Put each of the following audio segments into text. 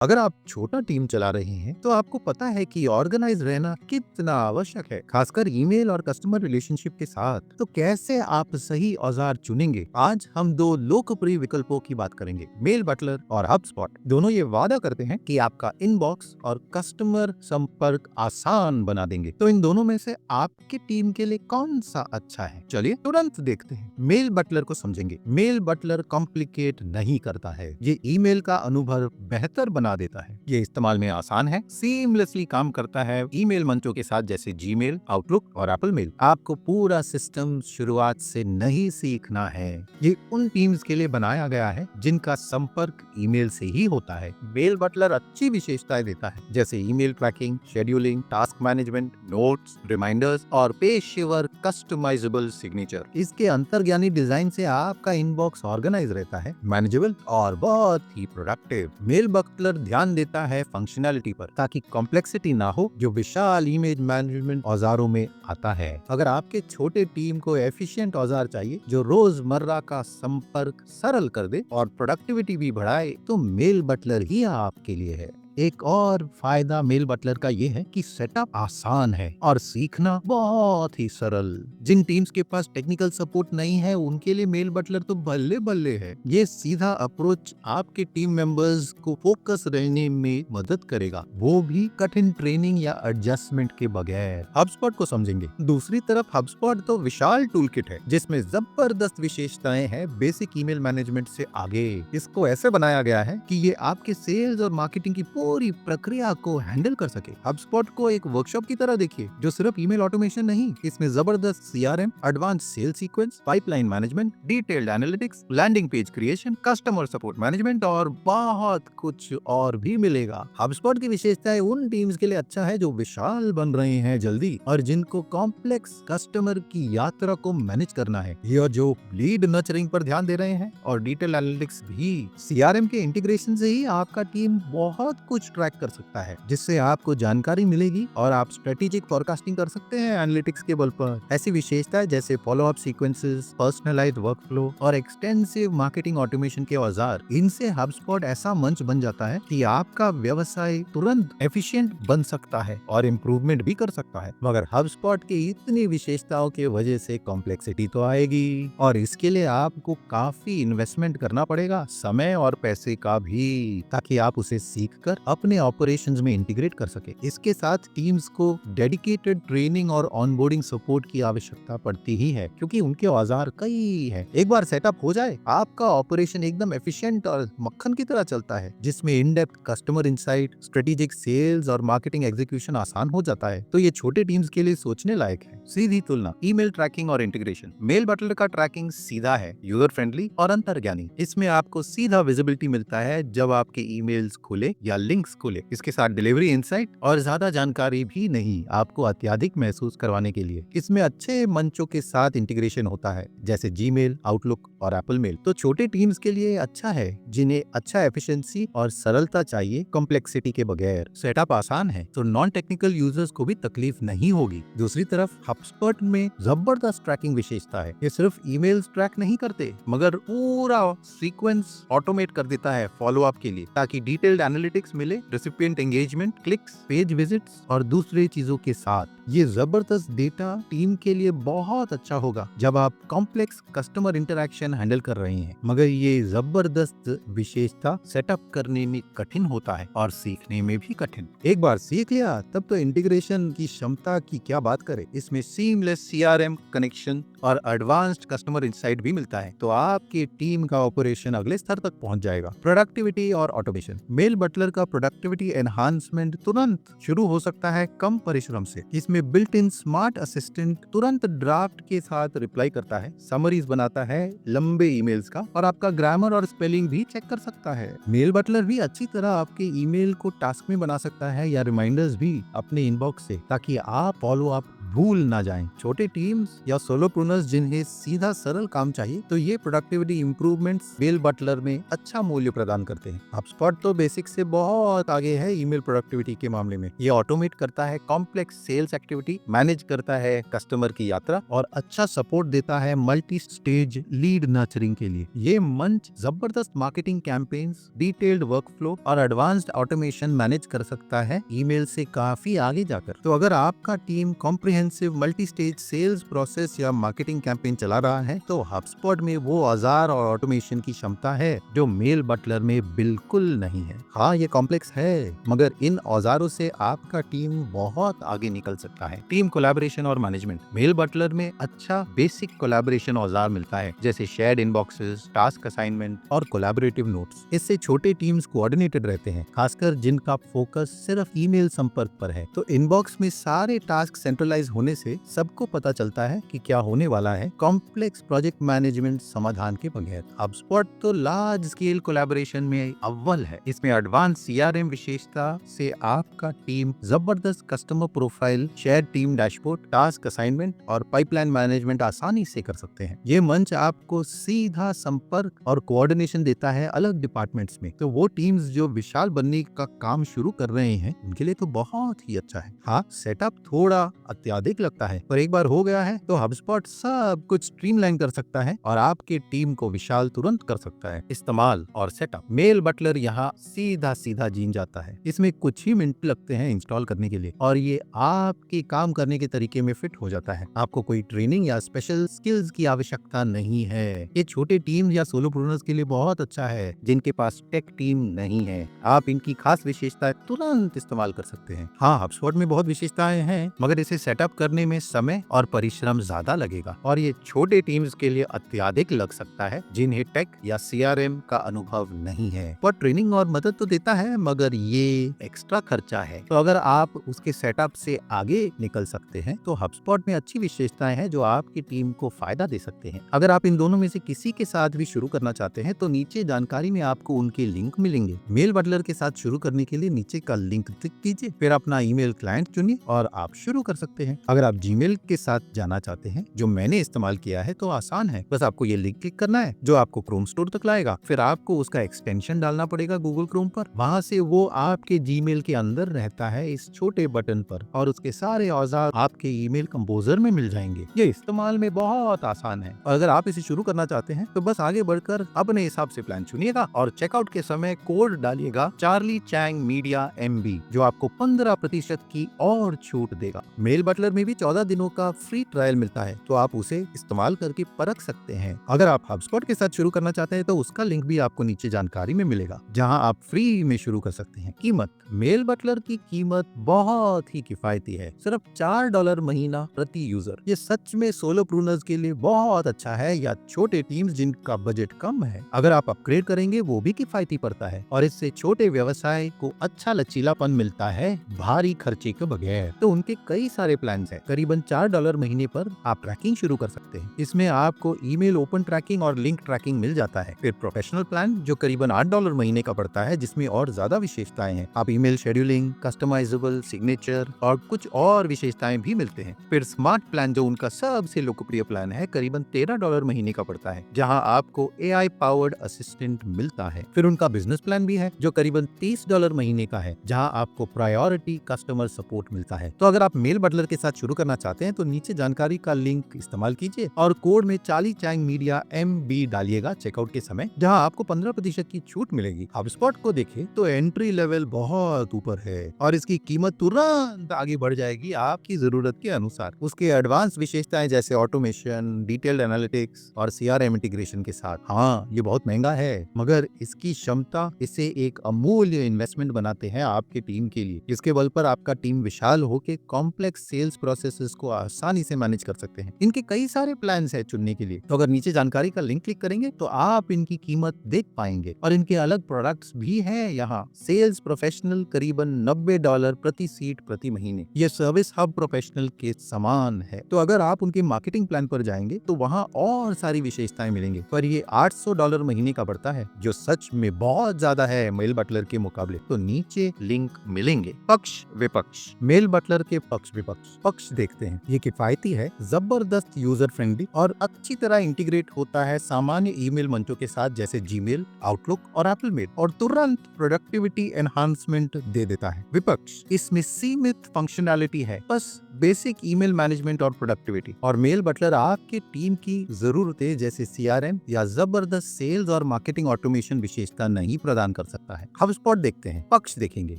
अगर आप छोटा टीम चला रहे हैं तो आपको पता है कि ऑर्गेनाइज रहना कितना आवश्यक है, खासकर ईमेल और कस्टमर रिलेशनशिप के साथ। तो कैसे आप सही औजार चुनेंगे? आज हम दो लोकप्रिय विकल्पों की बात करेंगे, मेल बटलर और हबस्पॉट। दोनों ये वादा करते हैं कि आपका इनबॉक्स और कस्टमर संपर्क आसान बना देंगे। तो इन दोनों में से आपकी टीम के लिए कौन सा अच्छा है? चलिए तुरंत देखते हैं। मेल बटलर को समझेंगे। मेल बटलर कॉम्प्लिकेट नहीं करता है, ये ईमेल का अनुभव बेहतर बना देता है। ये इस्तेमाल में आसान है, सीमलेसली काम करता है ईमेल मंचों के साथ जैसे जीमेल, आउटलुक और एप्पल मेल। आपको पूरा सिस्टम शुरुआत से नहीं सीखना है। ये उन टीम्स के लिए बनाया गया है जिनका संपर्क ईमेल से ही होता है। मेल बटलर अच्छी विशेषताएं देता है जैसे email tracking, scheduling, task management, notes, reminders और पेशेवर कस्टमाइजेबल सिग्नेचर। इसके अंतर्ज्ञानी डिजाइन से आपका इनबॉक्स ऑर्गेनाइज रहता है, मैनेजेबल और बहुत ही प्रोडक्टिव। मेल बटलर ध्यान देता है फंक्शनैलिटी पर ताकि कॉम्प्लेक्सिटी ना हो जो विशाल इमेज मैनेजमेंट औजारों में आता है। अगर आपके छोटे टीम को एफिशिएंट औजार चाहिए जो रोजमर्रा का संपर्क सरल कर दे और प्रोडक्टिविटी भी बढ़ाए, तो मेल बटलर ही आपके लिए है। एक और फायदा मेल बटलर का ये है कि सेटअप आसान है और सीखना बहुत ही सरल। जिन टीम्स के पास टेक्निकल सपोर्ट नहीं है उनके लिए मेल बटलर तो बल्ले बल्ले है। ये सीधा अप्रोच आपके टीम मेंबर्स को फोकस रहने में मदद करेगा, वो भी कठिन ट्रेनिंग या एडजस्टमेंट के बगैर। हबस्पॉट को समझेंगे। दूसरी तरफ हबस्पॉट तो विशाल टूलकिट है जिसमें जबरदस्त विशेषताएं हैं बेसिक ईमेल मैनेजमेंट से आगे। इसको ऐसे बनाया गया है कि ये आपके सेल्स और मार्केटिंग की पूरी प्रक्रिया को हैंडल कर सके। हबस्पॉट को एक वर्कशॉप की तरह देखिए जो सिर्फ ईमेल ऑटोमेशन नहीं, इसमें जबरदस्त CRM, advance sale sequence, pipeline management, detailed analytics, landing page creation, customer support management और बहुत कुछ और भी मिलेगा। हबस्पॉट की विशेषताएं उन टीम्स के लिए अच्छा है जो विशाल बन रहे हैं जल्दी और जिनको कॉम्प्लेक्स कस्टमर की यात्रा को मैनेज करना है, या जो लीड नर्चरिंग पर ध्यान दे रहे हैं और डिटेल एनालिटिक्स भी। सीआरएम के इंटीग्रेशन से ही आपका टीम बहुत कुछ ट्रैक कर सकता है जिससे आपको जानकारी मिलेगी और आप स्ट्रेटेजिक फोरकास्टिंग कर सकते हैं एनालिटिक्स के बल पर। ऐसी विशेषताएं जैसे follow up sequences, personalised workflow और एक्सटेंसिव मार्केटिंग ऑटोमेशन के औजार, इनसे हबस्पॉट ऐसा मंच बन जाता है कि आपका व्यवसाय तुरंत एफिशिएंट बन सकता है और इम्प्रूवमेंट भी कर सकता है। मगर हबस्पॉट की इतनी विशेषताओं की वजह से कॉम्प्लेक्सिटी तो आएगी और इसके लिए आपको काफी इन्वेस्टमेंट करना पड़ेगा, समय और पैसे का भी, ताकि आप उसे सीखकर अपने ऑपरेशंस में इंटीग्रेट कर सके। इसके साथ टीम्स को डेडिकेटेड ट्रेनिंग और ऑनबोर्डिंग सपोर्ट की आवश्यकता पड़ती ही है क्योंकि उनके औजार कई हैं। एक बार सेटअप हो जाए आपका ऑपरेशन एकदम एफिशिएंट और मक्खन की तरह चलता है जिसमें in depth customer insight, strategic sales और मार्केटिंग एग्जीक्यूशन आसान हो जाता है। तो ये छोटे टीम्स के लिए सोचने लायक है। सीधी तुलना, ईमेल ट्रैकिंग और इंटीग्रेशन। मेल बटलर का ट्रैकिंग सीधा है, यूजर फ्रेंडली और अंतर्ज्ञानी। इसमें आपको सीधा विजिबिलिटी मिलता है जब आपके ईमेल्स खुले या लिंक्स खुले। इसके साथ डिलीवरी इंसाइट और ज्यादा जानकारी भी नहीं, आपको अत्यधिक महसूस करवाने के लिए। इसमें अच्छे मंचों के साथ इंटीग्रेशन होता है जैसे जीमेल, आउटलुक और एप्पल मेल। तो छोटे टीम्स के लिए अच्छा है जिन्हें अच्छा एफिशिएंसी और सरलता चाहिए कॉम्प्लेक्सिटी के बगैर। सेटअप आसान है तो नॉन टेक्निकल यूजर्स को भी तकलीफ नहीं होगी। दूसरी तरफ हबस्पॉट में जबरदस्त ट्रैकिंग विशेषता है। ये सिर्फ ईमेल्स ट्रैक नहीं करते मगर पूरा सीक्वेंस ऑटोमेट कर देता है फॉलो अप के लिए, ताकि डिटेल्ड एनालिटिक्स मिले, recipient engagement, clicks, page visits और दूसरे चीजों के साथ। ये जबरदस्त डेटा टीम के लिए बहुत अच्छा होगा जब आप कॉम्प्लेक्स कस्टमर इंटरैक्शन हैंडल कर रहे हैं। मगर ये जबरदस्त विशेषता सेटअप करने में कठिन होता है और सीखने में भी कठिन। एक बार सीख लिया तब तो इंटीग्रेशन की क्षमता की क्या बात करें। इसमें सीमलेस सीआरएम कनेक्शन और एडवांस्ड कस्टमर इंसाइट भी मिलता है तो आपकी टीम का ऑपरेशन अगले स्तर तक पहुंच जाएगा। प्रोडक्टिविटी और ऑटोमेशन। मेल बटलर का प्रोडक्टिविटी एनहांसमेंट तुरंत शुरू हो सकता है कम परिश्रम से। इसमें बिल्ट इन स्मार्ट असिस्टेंट तुरंत ड्राफ्ट के साथ रिप्लाई करता है, समरीज बनाता है लंबे ईमेल्स का और आपका ग्रामर और स्पेलिंग भी चेक कर सकता है। मेल बटलर भी अच्छी तरह आपके ईमेल को टास्क में बना सकता है या रिमाइंडर्स भी अपने इनबॉक्स से, ताकि आप फॉलो अप भूल ना जाएं। छोटे टीम्स या सोलोप्reneurs जिन्हें सीधा सरल काम चाहिए, तो ये प्रोडक्टिविटी इंप्रूवमेंट्स मेल बटलर में अच्छा मूल्य प्रदान करते हैं। HubSpot तो बेसिक से बहुत आगे है ईमेल प्रोडक्टिविटी के मामले में। ये ऑटोमेट करता है कॉम्प्लेक्स सेल्स एक्टिविटी, मैनेज करता है कस्टमर की यात्रा और अच्छा सपोर्ट देता है मल्टी स्टेज लीड नर्चरिंग के लिए। ये मंच जबरदस्त मार्केटिंग कैंपेन्स, डिटेल्ड वर्कफ्लो और एडवांस्ड ऑटोमेशन मैनेज कर सकता है ईमेल से काफी आगे जाकर। तो अगर आपका team comprehensive multi stage sales process या मार्केटिंग कैंपेन चला रहा है, तो HubSpot में वो औजार और ऑटोमेशन की क्षमता है जो मेल बटलर में बिल्कुल नहीं है। हाँ, ये कॉम्प्लेक्स है, मगर इन औजारों से आपका टीम बहुत आगे निकल सकता है। टीम कोलैबोरेशन और मैनेजमेंट, मेल बटलर में अच्छा बेसिक कोलैबोरेशन औजार मिलता है, जैसे शेयर्ड इनबॉक्सेस, टास्क असाइनमेंट और कोलैबोरेटिव नोट्स। इससे छोटे टीम्स कोऑर्डिनेटेड रहते हैं, खासकर जिनका फोकस सिर्फ ईमेल संपर्क पर है। तो इनबॉक्स में सारे टास्क सेंट्रलाइज होने से सबको पता चलता है कि क्या होने वाला है, कॉम्प्लेक्स प्रोजेक्ट मैनेजमेंट समाधान के बगैर। HubSpot तो लार्ज स्केल कोलैबोरेशन में अव्वल है। इसमें एडवांस CRM विशेषता से आपका टीम जबरदस्त customer profile, share team dashboard, task assignment और पाइपलाइन मैनेजमेंट आसानी से कर सकते हैं। ये मंच आपको सीधा संपर्क और कोऑर्डिनेशन देता है अलग डिपार्टमेंट्स में। तो वो टीम्स जो विशाल बनने का काम शुरू कर रहे हैं, उनके लिए तो बहुत ही अच्छा है। हाँ, सेटअप थोड़ा अत्याधिक लगता है, पर एक बार हो गया है तो HubSpot सब कुछ स्ट्रीमलाइन कर सकता है और आपके टीम को विशाल तुरंत कर सकता है। इस्तेमाल और सेटअप, मेल बटलर यहाँ सीधा सीधा जीन जाता है। इसमें कुछ ही मिनट लगते हैं इंस्टॉल करने के लिए और ये आपके काम करने के तरीके में फिट हो जाता है। आपको कोई ट्रेनिंग या स्पेशल स्किल्स की आवश्यकता नहीं है। ये छोटे टीम या सोलोप्रेन्योर्स के लिए बहुत अच्छा है जिनके पास टेक टीम नहीं है। आप इनकी खास विशेषताएं तुरंत इस्तेमाल कर सकते हैं। हाँ, HubSpot में बहुत विशेषताएं हैं, मगर इसे सेटअप करने में समय और परिश्रम ज्यादा लगेगा और ये छोटे टीम्स के लिए अत्याधिक लग सकता है जिन्हें टेक या CRM का अनुभव नहीं है। पर ट्रेनिंग और मदद तो देता है, मगर ये एक्स्ट्रा खर्चा है। तो अगर आप उसके सेटअप से आगे निकल सकते हैं, तो HubSpot में अच्छी विशेषताएं हैं जो आपकी टीम को फायदा दे सकते हैं। अगर आप इन दोनों में से किसी के साथ भी शुरू करना चाहते हैं, तो नीचे जानकारी में आपको उनके लिंक मिलेंगे। मेल बटलर के साथ शुरू करने के लिए नीचे का लिंक क्लिक कीजिए, फिर अपना ईमेल क्लाइंट चुनिए और आप शुरू कर सकते हैं। अगर आप Gmail के साथ जाना चाहते हैं, जो मैंने इस्तेमाल किया है, तो आसान है। बस आपको ये लिंक क्लिक करना है जो आपको क्रोम स्टोर तक लाएगा। फिर आपको उसका एक्सटेंशन डालना पड़ेगा गूगल क्रोम पर। वहां से वो आपके Gmail के अंदर रहता है इस छोटे बटन पर और उसके सारे औजार आपके ईमेल कंपोजर में मिल जाएंगे। ये इस्तेमाल में बहुत आसान है और अगर आप इसे शुरू करना चाहते हैं तो बस आगे बढ़कर अपने हिसाब से प्लान चुनिएगा और चेकआउट के समय कोड डालिएगा चार्ली चैंग मीडिया MB, जो आपको 15% की और छूट देगा। मेल बटलर में भी 14 दिनों का फ्री ट्रायल मिलता है, तो आप उसे इस्तेमाल करके परख सकते हैं। अगर आप HubSpot के साथ शुरू करना चाहते हैं तो उसका लिंक भी आपको नीचे जानकारी में मिलेगा, जहां आप फ्री में शुरू कर सकते हैं। कीमत, मेल बटलर की कीमत बहुत ही किफायती है, सिर्फ $4 महीना प्रति यूजर। ये सच में सोलोप्रेन्योर्स के लिए बहुत अच्छा है या छोटे टीम्स जिनका बजट कम है। अगर आप अपग्रेड करेंगे वो भी किफायती पड़ता है और इससे छोटे व्यवसाय को अच्छा लचीलापन मिलता है भारी खर्चे के बगैर। तो उनके कई सारे प्लान हैं। करीबन $4 महीने पर आप ट्रैकिंग शुरू कर सकते हैं। इसमें आपको ईमेल ओपन ट्रैकिंग और लिंक ट्रैकिंग मिल जाता है। फिर प्रोफेशनल प्लान जो करीबन $8 महीने का पड़ता है, जिसमें और ज्यादा विशेषताएं हैं। आप ईमेल शेड्यूलिंग, कस्टमाइजेबल सिग्नेचर और कुछ और विशेषताएं भी मिलते हैं। फिर स्मार्ट प्लान जो उनका सबसे लोकप्रिय प्लान है, करीबन $13 महीने का पड़ता है, जहां आपको AI पावर्ड असिस्टेंट मिलता है। फिर उनका बिजनेस प्लान भी है जो करीबन $30 महीने का है, जहां आपको प्रायोरिटी कस्टमर सपोर्ट मिलता है। तो अगर आप मेल बटलर के साथ शुरू करना चाहते हैं तो नीचे जानकारी का लिंक इस्तेमाल कीजिए और कोड में चार्ली चैंग मीडिया MB डालिएगा चेकआउट के समय, जहां आपको 15% की छूट मिलेगी। HubSpot को देखें तो एंट्री लेवल बहुत ऊपर है और इसकी कीमत तुरंत आगे बढ़ जाएगी आपकी जरूरत के अनुसार। उसके एडवांस विशेषताएं जैसे ऑटोमेशन, डिटेल्ड एनालिटिक्स और CRM इंटीग्रेशन के साथ। हाँ, ये बहुत महंगा है, मगर इसकी क्षमता इसे एक अमूल्य इन्वेस्टमेंट बनाते हैं आपके टीम के लिए। इसके बल पर आपका टीम विशाल होकर कॉम्प्लेक्स सेल्स प्रोसेसेस को आसानी से मैनेज कर सकते हैं। इनके कई सारे प्लान है चुनने के लिए, तो अगर नीचे जानकारी का लिंक क्लिक करेंगे तो आप इनकी कीमत देख पाएंगे और इनके अलग प्रोडक्ट्स भी हैं यहाँ। सेल्स प्रोफेशनल करीबन $90 प्रति सीट प्रति महीने, ये सर्विस हब प्रोफेशनल के समान है। तो अगर आप उनके मार्केटिंग प्लान पर जाएंगे तो वहाँ और सारी विशेषताएं मिलेंगे, पर ये $800 महीने का पड़ता है, जो सच में बहुत ज्यादा है मेल बटलर के मुकाबले। तो नीचे लिंक मिलेंगे। पक्ष विपक्ष, मेल बटलर के पक्ष विपक्ष। पक्ष देखते हैं। ये किफायती है, जबरदस्त यूजर फ्रेंडली और अच्छी तरह इंटीग्रेट होता है सामान्य ईमेल मंचों के साथ जैसे जीमेल, आउटलुक और एप्पल मेल, और तुरंत प्रोडक्टिविटी एनहांसमेंट दे देता है। विपक्ष, इसमें सीमित फंक्शनैलिटी है, बस बेसिक ईमेल मैनेजमेंट और प्रोडक्टिविटी, और मेल बटलर आपके टीम की जरूरतें जैसे सीआरएम या जबरदस्त सेल्स और मार्केटिंग ऑटोमेशन विशेषता नहीं प्रदान कर सकता है। HubSpot देखते हैं, पक्ष देखेंगे।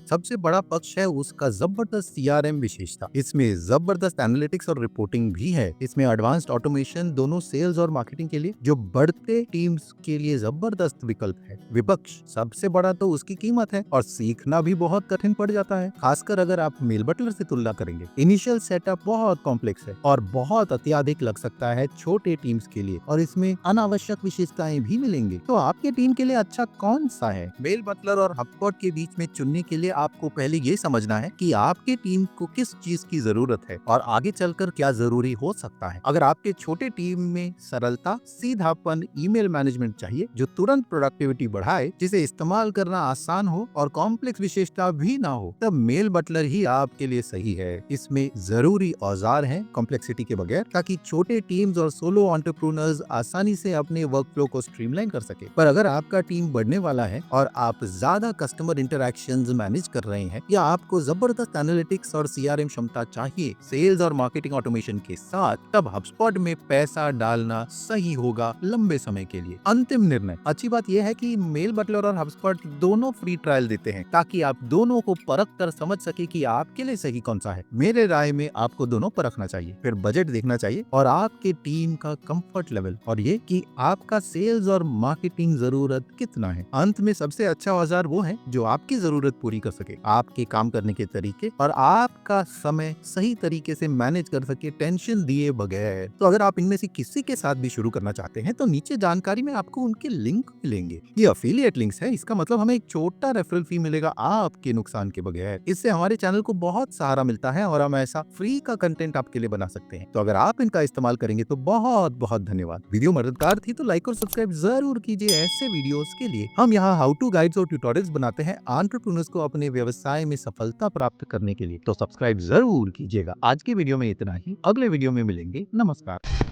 सबसे बड़ा पक्ष है उसका जबरदस्त सीआरएम विशेषता। इसमें जबरदस्त एनालिटिक्स और रिपोर्टिंग भी है। इसमें एडवांस्ड ऑटोमेशन दोनों सेल्स और मार्केटिंग के लिए, जो बढ़ते टीम्स के लिए जबरदस्त विकल्प है। विपक्ष, सबसे बड़ा तो उसकी कीमत है और सीखना भी बहुत कठिन पड़ जाता है, खासकर अगर आप मेल बटलर से तुलना करेंगे। इनिशियल सेटअप बहुत कॉम्प्लेक्स है और बहुत अत्याधिक लग सकता है छोटे टीम्स के लिए, और इसमें अनावश्यक विशेषताएं भी मिलेंगी। तो आपके टीम के लिए अच्छा कौन सा है? मेल बटलर और HubSpot के बीच में चुनने के लिए आपको पहले ये समझना है कि आपके टीम को किस चीज की जरूरत है और आगे चलकर क्या जरूरी हो सकता है। अगर आपके छोटे टीम में सरलता, सीधापन ईमेल मैनेजमेंट चाहिए जो तुरंत प्रोडक्टिविटी बढ़ाए, जिसे इस्तेमाल करना आसान हो और कॉम्प्लेक्स विशेषता भी ना हो, तब मेल बटलर ही आपके लिए सही है। इसमें जरूरी औजार हैं कॉम्प्लेक्सिटी के बगैर, ताकि छोटे टीम्स और सोलो एंटरप्रेन्योर्स आसानी से अपने वर्कफ्लो को स्ट्रीमलाइन कर सके। पर अगर आपका टीम बढ़ने वाला है और आप ज्यादा कस्टमर इंटरैक्शंस मैनेज कर रहे हैं, या आपको जबरदस्त एनालिटिक्स और सीआरएम क्षमता चाहिए सेल्स और मार्केटिंग ऑटोमेशन के साथ, तब HubSpot में पैसा डालना सही होगा लंबे समय के लिए। अंतिम निर्णय, अच्छी बात यह है कि मेल बटलर और HubSpot दोनों फ्री ट्रायल देते हैं, ताकि आप दोनों को परख कर समझ सके कि आपके लिए सही कौन सा है। मेरे राय में आपको दोनों परखना चाहिए, फिर बजट देखना चाहिए और आपके टीम का कंफर्ट लेवल, और ये कि आपका सेल्स और मार्केटिंग जरूरत कितना है। अंत में सबसे अच्छा औजार वो है जो आपकी जरूरत पूरी कर सके, आपके काम करने के तरीके और आपका समय सही तरीके से मैनेज कर सके, टेंशन दिए बगैर। तो अगर आप इनमें से किसी के साथ भी शुरू करना चाहते हैं तो नीचे जानकारी में आपको उनके लिंक मिलेंगे। ये अफिलिएट लिंक्स है, इसका मतलब हमें एक छोटा रेफरल फी मिलेगा आपके नुकसान के बगैर। इससे हमारे चैनल को बहुत सहारा मिलता है और हम ऐसा फ्री का कंटेंट आपके लिए बना सकते हैं। तो अगर आप इनका इस्तेमाल करेंगे तो बहुत बहुत धन्यवाद। वीडियो मददगार थी तो लाइक और सब्सक्राइब जरूर कीजिए ऐसे वीडियोस के लिए। हम यहाँ हाउ टू गाइड्स और ट्यूटोरियल्स बनाते हैं एंटरप्रेन्योर्स को अपने व्यवसाय में सफलता प्राप्त करने के लिए, तो सब्सक्राइब जरूर कीजिएगा। आज की वीडियो में इतना ही, अगले वीडियो में मिलेंगे। नमस्कार।